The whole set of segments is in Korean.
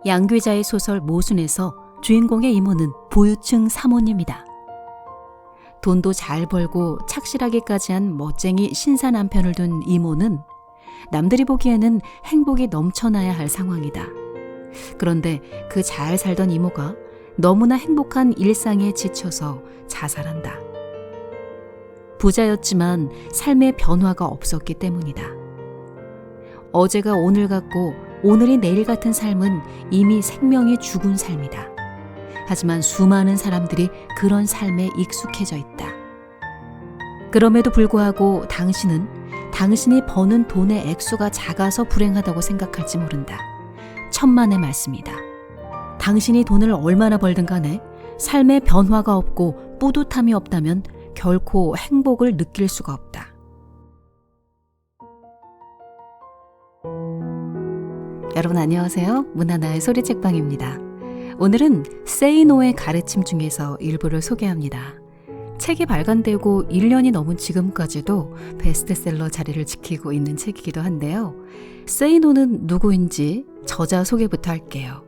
양귀자의 소설 모순에서 주인공의 이모는 부유층 사모님이다. 돈도 잘 벌고 착실하기까지 한 멋쟁이 신사 남편을 둔 이모는 남들이 보기에는 행복이 넘쳐나야 할 상황이다. 그런데 그 잘 살던 이모가 너무나 행복한 일상에 지쳐서 자살한다. 부자였지만 삶의 변화가 없었기 때문이다. 어제가 오늘 같고 오늘이 내일 같은 삶은 이미 생명이 죽은 삶이다. 하지만 수많은 사람들이 그런 삶에 익숙해져 있다. 그럼에도 불구하고 당신은 당신이 버는 돈의 액수가 작아서 불행하다고 생각할지 모른다. 천만의 말씀이다. 당신이 돈을 얼마나 벌든 간에 삶의 변화가 없고 뿌듯함이 없다면 결코 행복을 느낄 수가 없다. 여러분 안녕하세요. 문하나의 소리책방입니다. 오늘은 Say No의 가르침 중에서 일부를 소개합니다. 책이 발간되고 1년이 넘은 지금까지도 베스트셀러 자리를 지키고 있는 책이기도 한데요. Say No는 누구인지 저자 소개부터 할게요.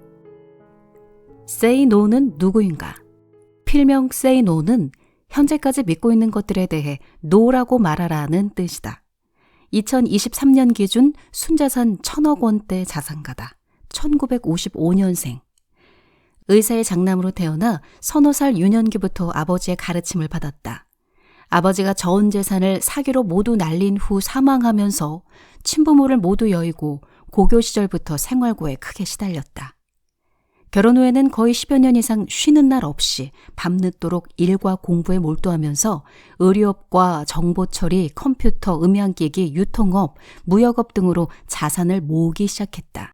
Say No는 누구인가? 필명 Say No는 현재까지 믿고 있는 것들에 대해 No라고 말하라는 뜻이다. 2023년 기준 순자산 1,000억 원대 자산가다. 1955년생. 의사의 장남으로 태어나 서너 살 유년기부터 아버지의 가르침을 받았다. 아버지가 저온 재산을 사기로 모두 날린 후 사망하면서 친부모를 모두 여의고 고교 시절부터 생활고에 크게 시달렸다. 결혼 후에는 거의 10여 년 이상 쉬는 날 없이 밤늦도록 일과 공부에 몰두하면서 의료업과 정보처리, 컴퓨터, 음향기기, 유통업, 무역업 등으로 자산을 모으기 시작했다.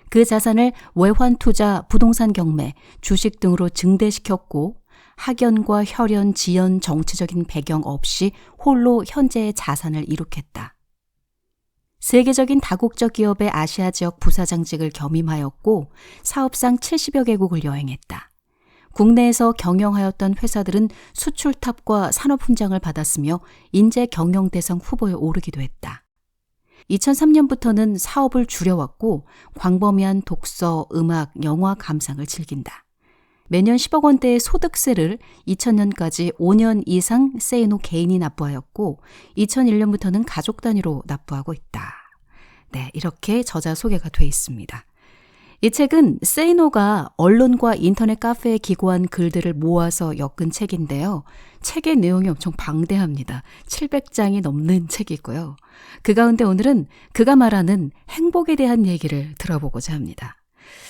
그 자산을 외환투자, 부동산 경매, 주식 등으로 증대시켰고 학연과 혈연, 지연, 정치적인 배경 없이 홀로 현재의 자산을 이룩했다. 세계적인 다국적 기업의 아시아 지역 부사장직을 겸임하였고 사업상 70여 개국을 여행했다. 국내에서 경영하였던 회사들은 수출탑과 산업훈장을 받았으며 인재경영대상 후보에 오르기도 했다. 2003년부터는 사업을 줄여왔고 광범위한 독서, 음악, 영화 감상을 즐긴다. 매년 10억 원대의 소득세를 2000년까지 5년 이상 Say No 개인이 납부하였고 2001년부터는 가족 단위로 납부하고 있다. 네, 이렇게 저자 소개가 돼 있습니다. 이 책은 Say No가 언론과 인터넷 카페에 기고한 글들을 모아서 엮은 책인데요. 책의 내용이 엄청 방대합니다. 700장이 넘는 책이고요. 그 가운데 오늘은 그가 말하는 행복에 대한 얘기를 들어보고자 합니다.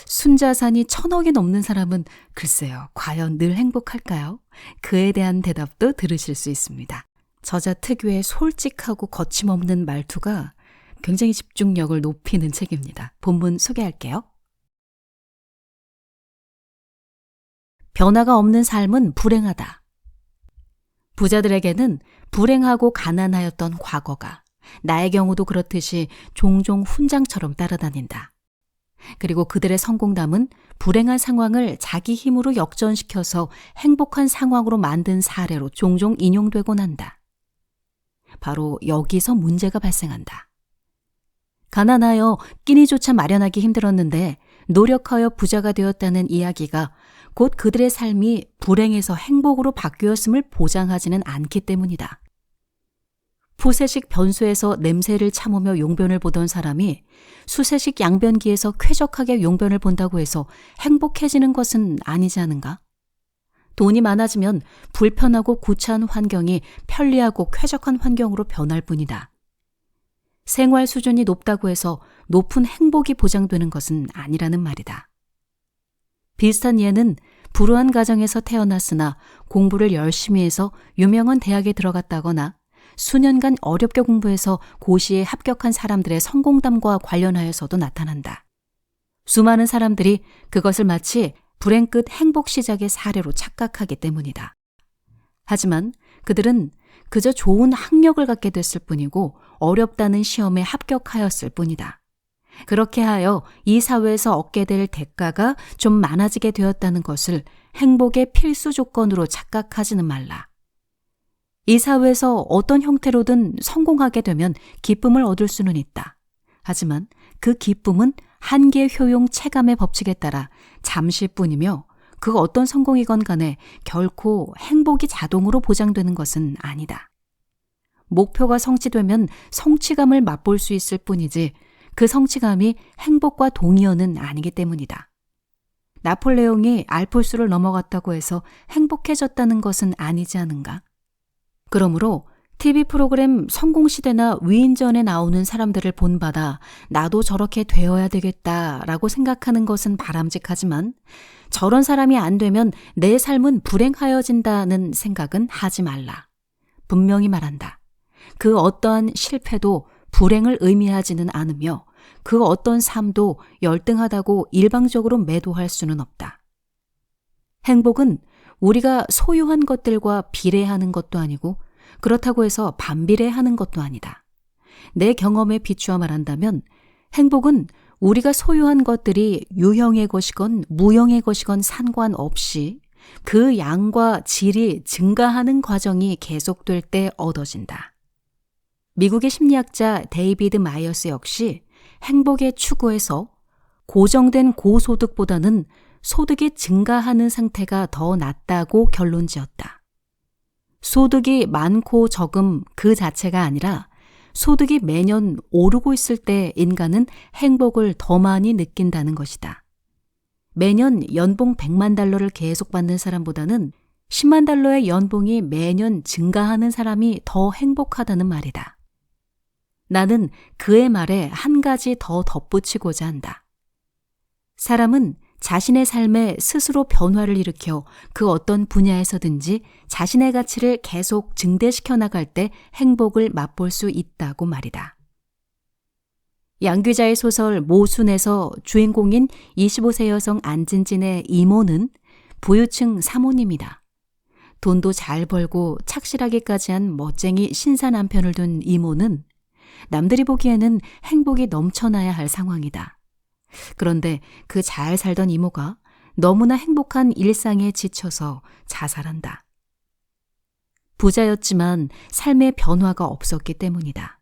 순자산이 1,000억이 넘는 사람은 글쎄요, 과연 늘 행복할까요? 그에 대한 대답도 들으실 수 있습니다. 저자 특유의 솔직하고 거침없는 말투가 굉장히 집중력을 높이는 책입니다. 본문 소개할게요. 변화가 없는 삶은 불행하다. 부자들에게는 불행하고 가난하였던 과거가 나의 경우도 그렇듯이 종종 훈장처럼 따라다닌다. 그리고 그들의 성공담은 불행한 상황을 자기 힘으로 역전시켜서 행복한 상황으로 만든 사례로 종종 인용되곤 한다. 바로 여기서 문제가 발생한다. 가난하여 끼니조차 마련하기 힘들었는데 노력하여 부자가 되었다는 이야기가 곧 그들의 삶이 불행에서 행복으로 바뀌었음을 보장하지는 않기 때문이다. 푸세식 변소에서 냄새를 참으며 용변을 보던 사람이 수세식 양변기에서 쾌적하게 용변을 본다고 해서 행복해지는 것은 아니지 않은가? 돈이 많아지면 불편하고 구차한 환경이 편리하고 쾌적한 환경으로 변할 뿐이다. 생활 수준이 높다고 해서 높은 행복이 보장되는 것은 아니라는 말이다. 비슷한 예는 불우한 가정에서 태어났으나 공부를 열심히 해서 유명한 대학에 들어갔다거나 수년간 어렵게 공부해서 고시에 합격한 사람들의 성공담과 관련하여서도 나타난다. 수많은 사람들이 그것을 마치 불행 끝 행복 시작의 사례로 착각하기 때문이다. 하지만 그들은 그저 좋은 학력을 갖게 됐을 뿐이고 어렵다는 시험에 합격하였을 뿐이다. 그렇게 하여 이 사회에서 얻게 될 대가가 좀 많아지게 되었다는 것을 행복의 필수 조건으로 착각하지는 말라. 이 사회에서 어떤 형태로든 성공하게 되면 기쁨을 얻을 수는 있다. 하지만 그 기쁨은 한계 효용 체감의 법칙에 따라 잠시뿐이며 그 어떤 성공이건 간에 결코 행복이 자동으로 보장되는 것은 아니다. 목표가 성취되면 성취감을 맛볼 수 있을 뿐이지 그 성취감이 행복과 동의어는 아니기 때문이다. 나폴레옹이 알프스를 넘어갔다고 해서 행복해졌다는 것은 아니지 않은가? 그러므로 TV 프로그램 성공시대나 위인전에 나오는 사람들을 본받아 나도 저렇게 되어야 되겠다라고 생각하는 것은 바람직하지만 저런 사람이 안 되면 내 삶은 불행하여진다는 생각은 하지 말라. 분명히 말한다. 그 어떠한 실패도 불행을 의미하지는 않으며 그 어떤 삶도 열등하다고 일방적으로 매도할 수는 없다. 행복은 우리가 소유한 것들과 비례하는 것도 아니고 그렇다고 해서 반비례하는 것도 아니다. 내 경험에 비추어 말한다면 행복은 우리가 소유한 것들이 유형의 것이건 무형의 것이건 상관없이 그 양과 질이 증가하는 과정이 계속될 때 얻어진다. 미국의 심리학자 데이비드 마이어스 역시 행복의 추구에서 고정된 고소득보다는 소득이 증가하는 상태가 더 낫다고 결론지었다. 소득이 많고 적음 그 자체가 아니라 소득이 매년 오르고 있을 때 인간은 행복을 더 많이 느낀다는 것이다. 매년 연봉 100만 달러를 계속 받는 사람보다는 10만 달러의 연봉이 매년 증가하는 사람이 더 행복하다는 말이다. 나는 그의 말에 한 가지 더 덧붙이고자 한다. 사람은 자신의 삶에 스스로 변화를 일으켜 그 어떤 분야에서든지 자신의 가치를 계속 증대시켜 나갈 때 행복을 맛볼 수 있다고 말이다. 양귀자의 소설 모순에서 주인공인 25세 여성 안진진의 이모는 부유층 사모님이다. 돈도 잘 벌고 착실하기까지 한 멋쟁이 신사 남편을 둔 이모는 남들이 보기에는 행복이 넘쳐나야 할 상황이다. 그런데 그 잘 살던 이모가 너무나 행복한 일상에 지쳐서 자살한다. 부자였지만 삶의 변화가 없었기 때문이다.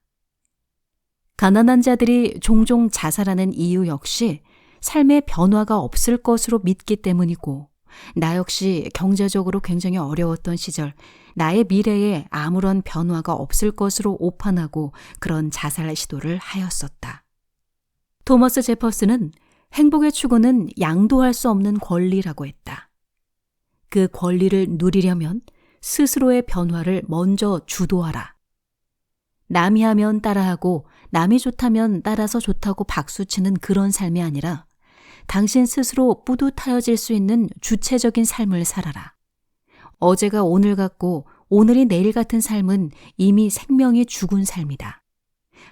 가난한 자들이 종종 자살하는 이유 역시 삶의 변화가 없을 것으로 믿기 때문이고 나 역시 경제적으로 굉장히 어려웠던 시절 나의 미래에 아무런 변화가 없을 것으로 오판하고 그런 자살 시도를 하였었다. 토머스 제퍼슨은 행복의 추구는 양도할 수 없는 권리라고 했다. 그 권리를 누리려면 스스로의 변화를 먼저 주도하라. 남이 하면 따라하고 남이 좋다면 따라서 좋다고 박수치는 그런 삶이 아니라 당신 스스로 뿌듯하여질 수 있는 주체적인 삶을 살아라. 어제가 오늘 같고 오늘이 내일 같은 삶은 이미 생명이 죽은 삶이다.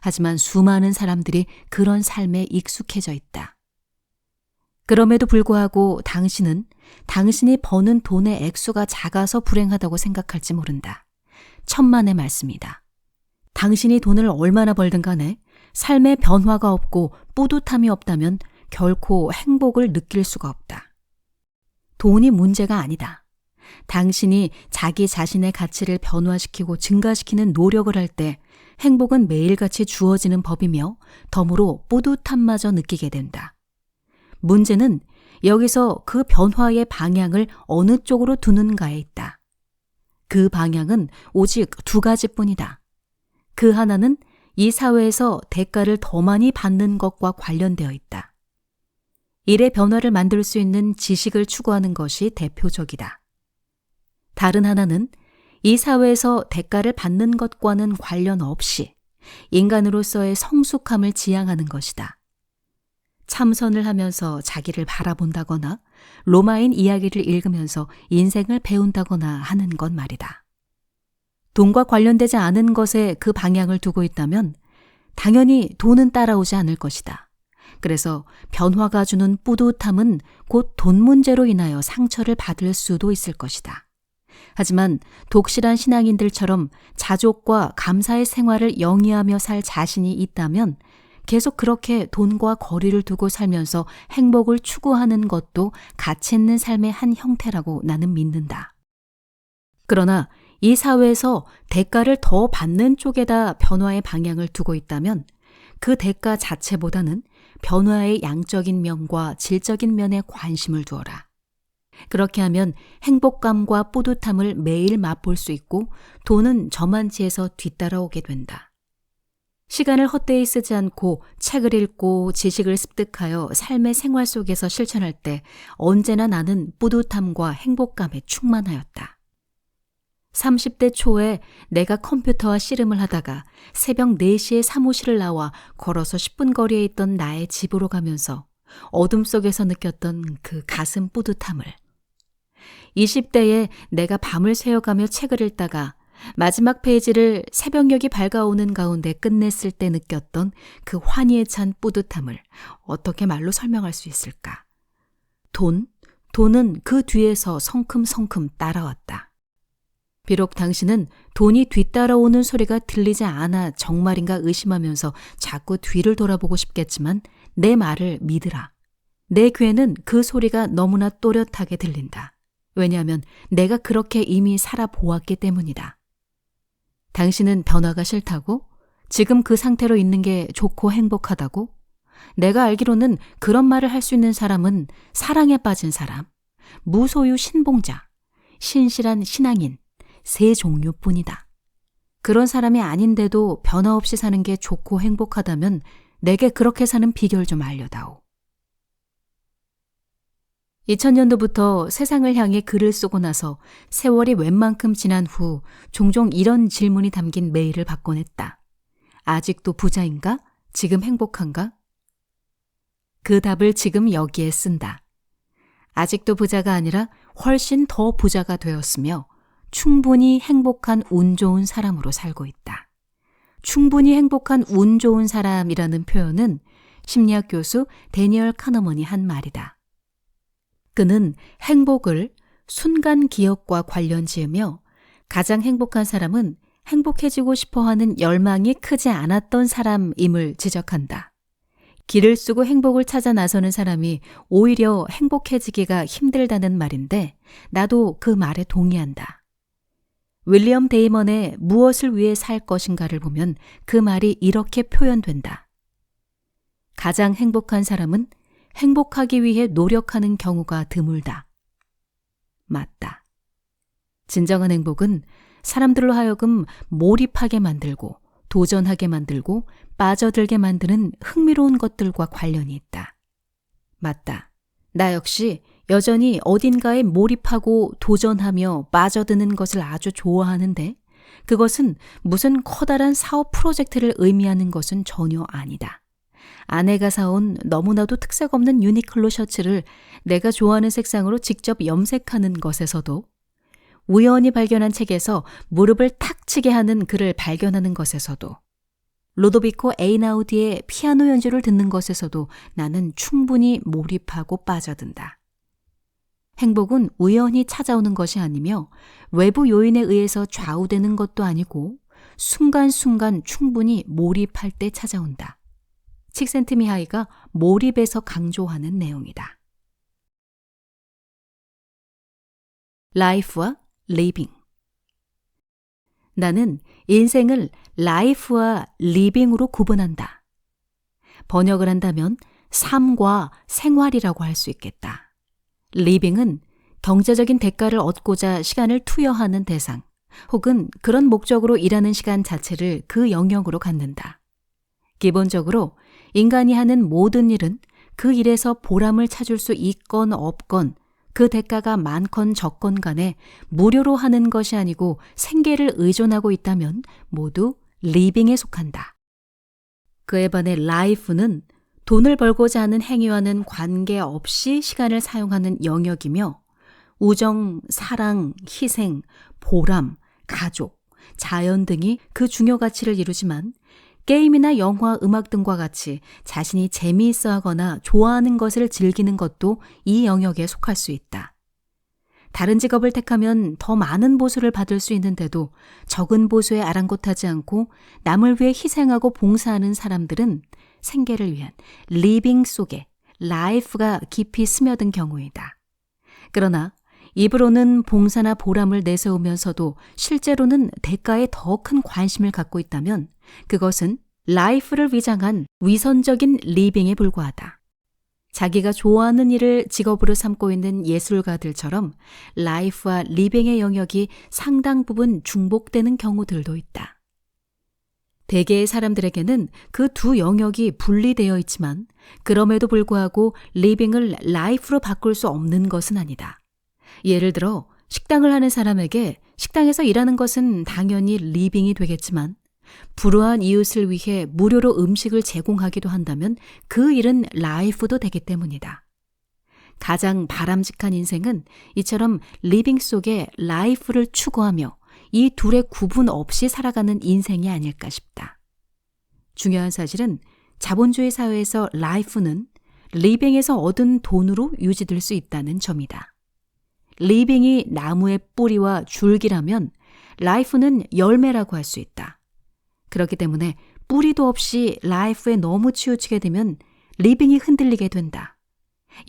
하지만 수많은 사람들이 그런 삶에 익숙해져 있다. 그럼에도 불구하고 당신은 당신이 버는 돈의 액수가 작아서 불행하다고 생각할지 모른다. 천만의 말씀이다. 당신이 돈을 얼마나 벌든 간에 삶의 변화가 없고 뿌듯함이 없다면 결코 행복을 느낄 수가 없다. 돈이 문제가 아니다. 당신이 자기 자신의 가치를 변화시키고 증가시키는 노력을 할 때 행복은 매일같이 주어지는 법이며 덤으로 뿌듯함마저 느끼게 된다. 문제는 여기서 그 변화의 방향을 어느 쪽으로 두는가에 있다. 그 방향은 오직 두 가지뿐이다. 그 하나는 이 사회에서 대가를 더 많이 받는 것과 관련되어 있다. 일의 변화를 만들 수 있는 지식을 추구하는 것이 대표적이다. 다른 하나는 이 사회에서 대가를 받는 것과는 관련 없이 인간으로서의 성숙함을 지향하는 것이다. 참선을 하면서 자기를 바라본다거나 로마인 이야기를 읽으면서 인생을 배운다거나 하는 것 말이다. 돈과 관련되지 않은 것에 그 방향을 두고 있다면 당연히 돈은 따라오지 않을 것이다. 그래서 변화가 주는 뿌듯함은 곧 돈 문제로 인하여 상처를 받을 수도 있을 것이다. 하지만 독실한 신앙인들처럼 자족과 감사의 생활을 영위하며 살 자신이 있다면 계속 그렇게 돈과 거리를 두고 살면서 행복을 추구하는 것도 가치 있는 삶의 한 형태라고 나는 믿는다. 그러나 이 사회에서 대가를 더 받는 쪽에다 변화의 방향을 두고 있다면 그 대가 자체보다는 변화의 양적인 면과 질적인 면에 관심을 두어라. 그렇게 하면 행복감과 뿌듯함을 매일 맛볼 수 있고 돈은 저만치에서 뒤따라오게 된다. 시간을 헛되이 쓰지 않고 책을 읽고 지식을 습득하여 삶의 생활 속에서 실천할 때 언제나 나는 뿌듯함과 행복감에 충만하였다. 30대 초에 내가 컴퓨터와 씨름을 하다가 새벽 4시에 사무실을 나와 걸어서 10분 거리에 있던 나의 집으로 가면서 어둠 속에서 느꼈던 그 가슴 뿌듯함을, 20대에 내가 밤을 새워가며 책을 읽다가 마지막 페이지를 새벽녘이 밝아오는 가운데 끝냈을 때 느꼈던 그 환희에 찬 뿌듯함을 어떻게 말로 설명할 수 있을까? 돈은 그 뒤에서 성큼성큼 따라왔다. 비록 당신은 돈이 뒤따라오는 소리가 들리지 않아 정말인가 의심하면서 자꾸 뒤를 돌아보고 싶겠지만 내 말을 믿으라. 내 귀에는 그 소리가 너무나 또렷하게 들린다. 왜냐하면 내가 그렇게 이미 살아보았기 때문이다. 당신은 변화가 싫다고? 지금 그 상태로 있는 게 좋고 행복하다고? 내가 알기로는 그런 말을 할 수 있는 사람은 사랑에 빠진 사람, 무소유 신봉자, 신실한 신앙인, 3종류뿐이다. 그런 사람이 아닌데도 변화 없이 사는 게 좋고 행복하다면 내게 그렇게 사는 비결 좀 알려다오. 2000년도부터 세상을 향해 글을 쓰고 나서 세월이 웬만큼 지난 후 종종 이런 질문이 담긴 메일을 받곤 했다. 아직도 부자인가? 지금 행복한가? 그 답을 지금 여기에 쓴다. 아직도 부자가 아니라 훨씬 더 부자가 되었으며 충분히 행복한 운 좋은 사람으로 살고 있다. 충분히 행복한 운 좋은 사람이라는 표현은 심리학 교수 데니얼 카너먼이 한 말이다. 그는 행복을 순간 기억과 관련 지으며 가장 행복한 사람은 행복해지고 싶어하는 열망이 크지 않았던 사람임을 지적한다. 길을 쓰고 행복을 찾아 나서는 사람이 오히려 행복해지기가 힘들다는 말인데 나도 그 말에 동의한다. 윌리엄 데이먼의 무엇을 위해 살 것인가를 보면 그 말이 이렇게 표현된다. 가장 행복한 사람은 행복하기 위해 노력하는 경우가 드물다. 맞다. 진정한 행복은 사람들로 하여금 몰입하게 만들고 도전하게 만들고 빠져들게 만드는 흥미로운 것들과 관련이 있다. 맞다. 나 역시 여전히 어딘가에 몰입하고 도전하며 빠져드는 것을 아주 좋아하는데 그것은 무슨 커다란 사업 프로젝트를 의미하는 것은 전혀 아니다. 아내가 사온 너무나도 특색 없는 유니클로 셔츠를 내가 좋아하는 색상으로 직접 염색하는 것에서도, 우연히 발견한 책에서 무릎을 탁 치게 하는 글을 발견하는 것에서도, 로도비코 에이나우디의 피아노 연주를 듣는 것에서도 나는 충분히 몰입하고 빠져든다. 행복은 우연히 찾아오는 것이 아니며 외부 요인에 의해서 좌우되는 것도 아니고 순간순간 충분히 몰입할 때 찾아온다. 칙센트미하이가 몰입에서 강조하는 내용이다. 라이프와 리빙. 나는 인생을 라이프와 리빙으로 구분한다. 번역을 한다면 삶과 생활이라고 할 수 있겠다. 리빙은 경제적인 대가를 얻고자 시간을 투여하는 대상, 혹은 그런 목적으로 일하는 시간 자체를 그 영역으로 갖는다. 기본적으로 인간이 하는 모든 일은 그 일에서 보람을 찾을 수 있건 없건 그 대가가 많건 적건 간에 무료로 하는 것이 아니고 생계를 의존하고 있다면 모두 리빙에 속한다. 그에 반해 라이프는 돈을 벌고자 하는 행위와는 관계없이 시간을 사용하는 영역이며 우정, 사랑, 희생, 보람, 가족, 자연 등이 그 중요 가치를 이루지만 게임이나 영화, 음악 등과 같이 자신이 재미있어 하거나 좋아하는 것을 즐기는 것도 이 영역에 속할 수 있다. 다른 직업을 택하면 더 많은 보수를 받을 수 있는데도 적은 보수에 아랑곳하지 않고 남을 위해 희생하고 봉사하는 사람들은 생계를 위한 리빙 속에 라이프가 깊이 스며든 경우이다. 그러나 입으로는 봉사나 보람을 내세우면서도 실제로는 대가에 더 큰 관심을 갖고 있다면 그것은 라이프를 위장한 위선적인 리빙에 불과하다. 자기가 좋아하는 일을 직업으로 삼고 있는 예술가들처럼 라이프와 리빙의 영역이 상당 부분 중복되는 경우들도 있다. 대개의 사람들에게는 그 두 영역이 분리되어 있지만 그럼에도 불구하고 리빙을 라이프로 바꿀 수 없는 것은 아니다. 예를 들어 식당을 하는 사람에게 식당에서 일하는 것은 당연히 리빙이 되겠지만 불우한 이웃을 위해 무료로 음식을 제공하기도 한다면 그 일은 라이프도 되기 때문이다. 가장 바람직한 인생은 이처럼 리빙 속에 라이프를 추구하며 이 둘의 구분 없이 살아가는 인생이 아닐까 싶다. 중요한 사실은 자본주의 사회에서 라이프는 리빙에서 얻은 돈으로 유지될 수 있다는 점이다. 리빙이 나무의 뿌리와 줄기라면 라이프는 열매라고 할 수 있다. 그렇기 때문에 뿌리도 없이 라이프에 너무 치우치게 되면 리빙이 흔들리게 된다.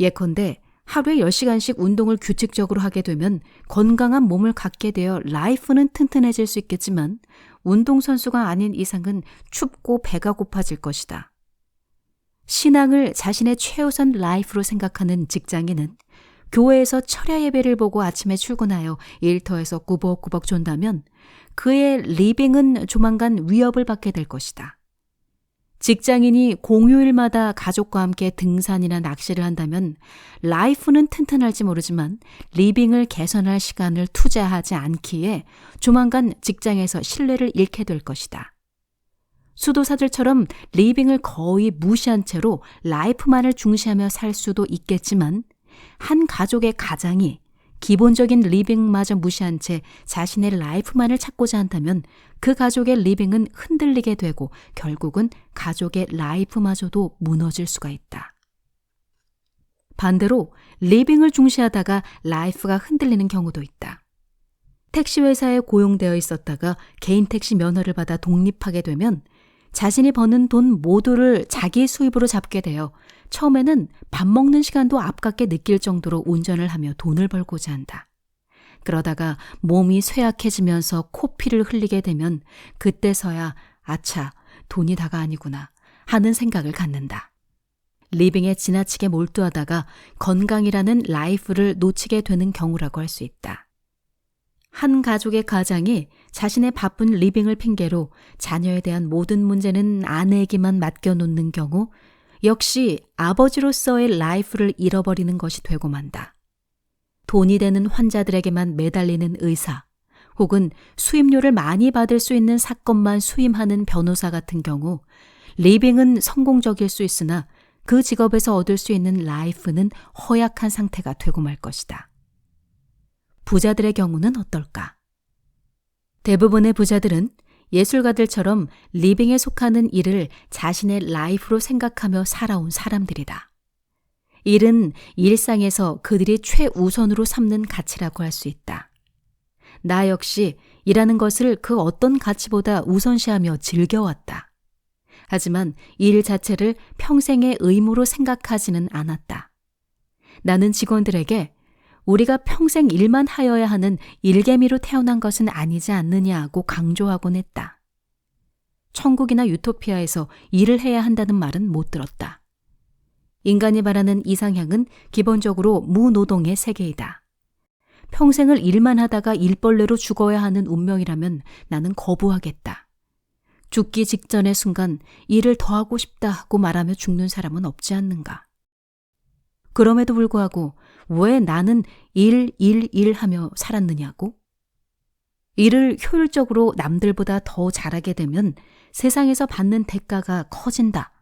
예컨대 하루에 10시간씩 운동을 규칙적으로 하게 되면 건강한 몸을 갖게 되어 라이프는 튼튼해질 수 있겠지만 운동선수가 아닌 이상은 춥고 배가 고파질 것이다. 신앙을 자신의 최우선 라이프로 생각하는 직장인은 교회에서 철야 예배를 보고 아침에 출근하여 일터에서 꾸벅꾸벅 존다면 그의 리빙은 조만간 위협을 받게 될 것이다. 직장인이 공휴일마다 가족과 함께 등산이나 낚시를 한다면 라이프는 튼튼할지 모르지만 리빙을 개선할 시간을 투자하지 않기에 조만간 직장에서 신뢰를 잃게 될 것이다. 수도사들처럼 리빙을 거의 무시한 채로 라이프만을 중시하며 살 수도 있겠지만 한 가족의 가장이 기본적인 리빙마저 무시한 채 자신의 라이프만을 찾고자 한다면 그 가족의 리빙은 흔들리게 되고 결국은 가족의 라이프마저도 무너질 수가 있다. 반대로 리빙을 중시하다가 라이프가 흔들리는 경우도 있다. 택시회사에 고용되어 있었다가 개인 택시 면허를 받아 독립하게 되면 자신이 버는 돈 모두를 자기 수입으로 잡게 되어 처음에는 밥 먹는 시간도 아깝게 느낄 정도로 운전을 하며 돈을 벌고자 한다. 그러다가 몸이 쇠약해지면서 코피를 흘리게 되면 그때서야 아차, 돈이 다가 아니구나 하는 생각을 갖는다. 리빙에 지나치게 몰두하다가 건강이라는 라이프를 놓치게 되는 경우라고 할 수 있다. 한 가족의 가장이 자신의 바쁜 리빙을 핑계로 자녀에 대한 모든 문제는 아내에게만 맡겨놓는 경우 역시 아버지로서의 라이프를 잃어버리는 것이 되고 만다. 돈이 되는 환자들에게만 매달리는 의사 혹은 수임료를 많이 받을 수 있는 사건만 수임하는 변호사 같은 경우 리빙은 성공적일 수 있으나 그 직업에서 얻을 수 있는 라이프는 허약한 상태가 되고 말 것이다. 부자들의 경우는 어떨까? 대부분의 부자들은 예술가들처럼 리빙에 속하는 일을 자신의 라이프로 생각하며 살아온 사람들이다. 일은 일상에서 그들이 최우선으로 삼는 가치라고 할 수 있다. 나 역시 일하는 것을 그 어떤 가치보다 우선시하며 즐겨왔다. 하지만 일 자체를 평생의 의무로 생각하지는 않았다. 나는 직원들에게 우리가 평생 일만 하여야 하는 일개미로 태어난 것은 아니지 않느냐고 강조하곤 했다. 천국이나 유토피아에서 일을 해야 한다는 말은 못 들었다. 인간이 바라는 이상향은 기본적으로 무노동의 세계이다. 평생을 일만 하다가 일벌레로 죽어야 하는 운명이라면 나는 거부하겠다. 죽기 직전의 순간 일을 더 하고 싶다고 말하며 죽는 사람은 없지 않는가. 그럼에도 불구하고 왜 나는 일 하며 살았느냐고? 일을 효율적으로 남들보다 더 잘하게 되면 세상에서 받는 대가가 커진다.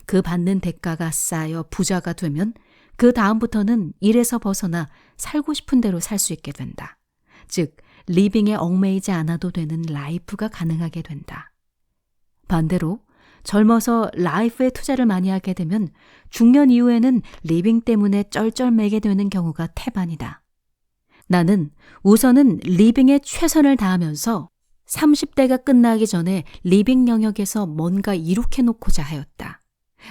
그 받는 대가가 쌓여 부자가 되면 그 다음부터는 일에서 벗어나 살고 싶은 대로 살 수 있게 된다. 즉, 리빙에 얽매이지 않아도 되는 라이프가 가능하게 된다. 반대로 젊어서 라이프에 투자를 많이 하게 되면 중년 이후에는 리빙 때문에 쩔쩔매게 되는 경우가 태반이다. 나는 우선은 리빙에 최선을 다하면서 30대가 끝나기 전에 리빙 영역에서 뭔가 이룩해 놓고자 하였다.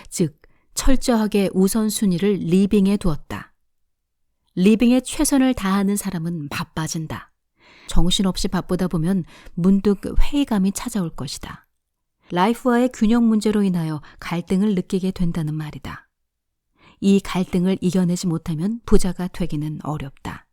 즉, 철저하게 우선순위를 리빙에 두었다. 리빙에 최선을 다하는 사람은 바빠진다. 정신없이 바쁘다 보면 문득 회의감이 찾아올 것이다. 라이프와의 균형 문제로 인하여 갈등을 느끼게 된다는 말이다. 이 갈등을 이겨내지 못하면 부자가 되기는 어렵다.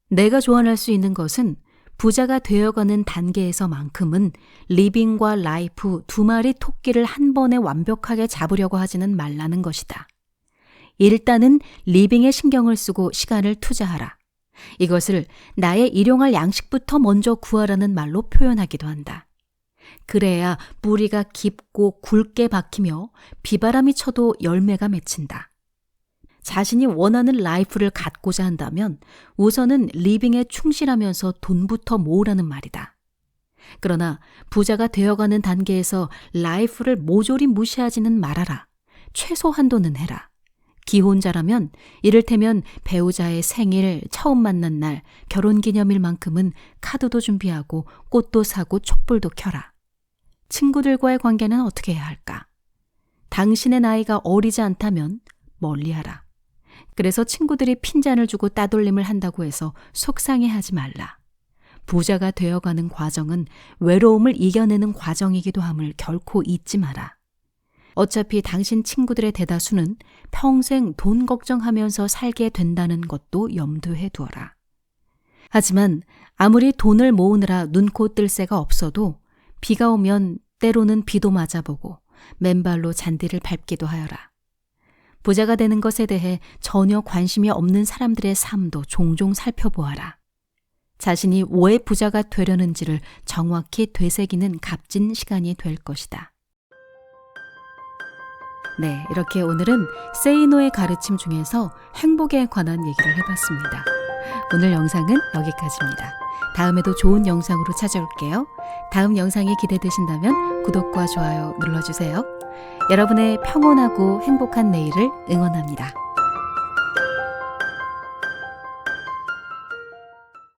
내가 조언할 수 있는 것은 부자가 되어가는 단계에서만큼은 리빙과 라이프 두 마리 토끼를 한 번에 완벽하게 잡으려고 하지는 말라는 것이다. 일단은 리빙에 신경을 쓰고 시간을 투자하라. 이것을 나의 일용할 양식부터 먼저 구하라는 말로 표현하기도 한다. 그래야 뿌리가 깊고 굵게 박히며 비바람이 쳐도 열매가 맺힌다. 자신이 원하는 라이프를 갖고자 한다면 우선은 리빙에 충실하면서 돈부터 모으라는 말이다. 그러나 부자가 되어가는 단계에서 라이프를 모조리 무시하지는 말아라. 최소 한도는 해라. 기혼자라면 이를테면 배우자의 생일, 처음 만난 날, 결혼기념일만큼은 카드도 준비하고 꽃도 사고 촛불도 켜라. 친구들과의 관계는 어떻게 해야 할까? 당신의 나이가 어리지 않다면 멀리하라. 그래서 친구들이 핀잔을 주고 따돌림을 한다고 해서 속상해하지 말라. 부자가 되어가는 과정은 외로움을 이겨내는 과정이기도 함을 결코 잊지 마라. 어차피 당신 친구들의 대다수는 평생 돈 걱정하면서 살게 된다는 것도 염두에 두어라. 하지만 아무리 돈을 모으느라 눈코 뜰 새가 없어도 비가 오면 때로는 비도 맞아보고 맨발로 잔디를 밟기도 하여라. 부자가 되는 것에 대해 전혀 관심이 없는 사람들의 삶도 종종 살펴보아라. 자신이 왜 부자가 되려는지를 정확히 되새기는 값진 시간이 될 것이다. 네, 이렇게 오늘은 세이노의 가르침 중에서 행복에 관한 얘기를 해봤습니다. 오늘 영상은 여기까지입니다. 다음에도 좋은 영상으로 찾아올게요. 다음 영상이 기대되신다면 구독과 좋아요 눌러주세요. 여러분의 평온하고 행복한 내일을 응원합니다.